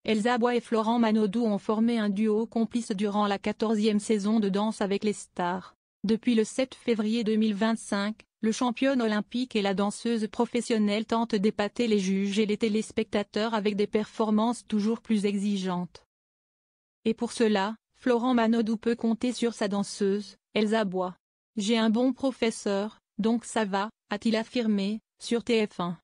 Elsa Bois et Florent Manodou ont formé un duo complice durant la 14e saison de Danse avec les stars. Depuis le 7 février 2025, le championne olympique et la danseuse professionnelle tentent d'épater les juges et les téléspectateurs avec des performances toujours plus exigeantes. Et pour cela, Florent Manodou peut compter sur sa danseuse, Elsa Bois. « J'ai un bon professeur, donc ça va », a-t-il affirmé, sur TF1.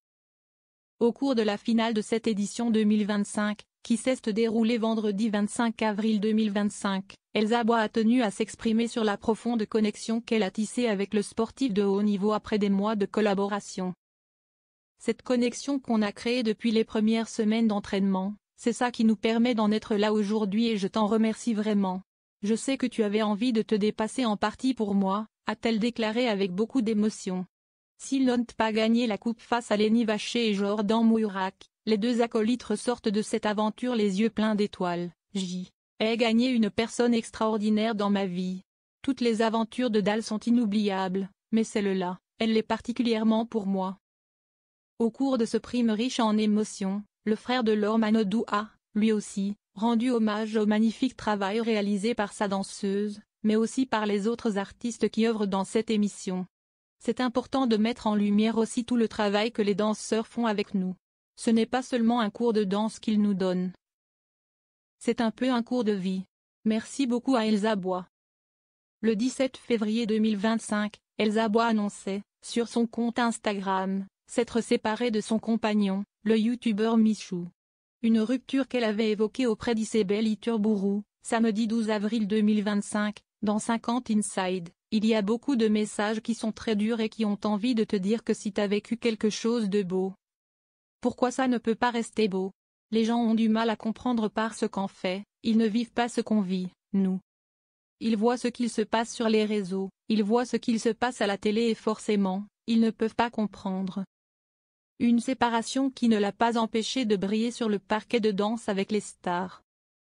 Au cours de la finale de cette édition 2025, qui s'est déroulée vendredi 25 avril 2025, Elsa Bois a tenu à s'exprimer sur la profonde connexion qu'elle a tissée avec le sportif de haut niveau après des mois de collaboration. Cette connexion qu'on a créée depuis les premières semaines d'entraînement, c'est ça qui nous permet d'en être là aujourd'hui et je t'en remercie vraiment. Je sais que tu avais envie de te dépasser en partie pour moi, a-t-elle déclaré avec beaucoup d'émotion. S'ils n'ont pas gagné la coupe face à Lenny Vacher et Jordan Mourak, les deux acolytes ressortent de cette aventure les yeux pleins d'étoiles. J'ai gagné une personne extraordinaire dans ma vie. Toutes les aventures de Dal sont inoubliables, mais celle-là, elle l'est particulièrement pour moi. Au cours de ce prime riche en émotions, le frère de Laure Manodou a, lui aussi, rendu hommage au magnifique travail réalisé par sa danseuse, mais aussi par les autres artistes qui œuvrent dans cette émission. C'est important de mettre en lumière aussi tout le travail que les danseurs font avec nous. Ce n'est pas seulement un cours de danse qu'ils nous donnent. C'est un peu un cours de vie. Merci beaucoup à Elsa Bois. Le 17 février 2025, Elsa Bois annonçait, sur son compte Instagram, s'être séparée de son compagnon, le youtubeur Michou. Une rupture qu'elle avait évoquée auprès d'Isabelle Iturburu, samedi 12 avril 2025, dans 50 Inside. Il y a beaucoup de messages qui sont très durs et qui ont envie de te dire que si t'as vécu quelque chose de beau, pourquoi ça ne peut pas rester beau? Les gens ont du mal à comprendre parce qu'en fait, ils ne vivent pas ce qu'on vit, nous. Ils voient ce qu'il se passe sur les réseaux, ils voient ce qu'il se passe à la télé et forcément, ils ne peuvent pas comprendre. Une séparation qui ne l'a pas empêché de briller sur le parquet de Danse avec les stars.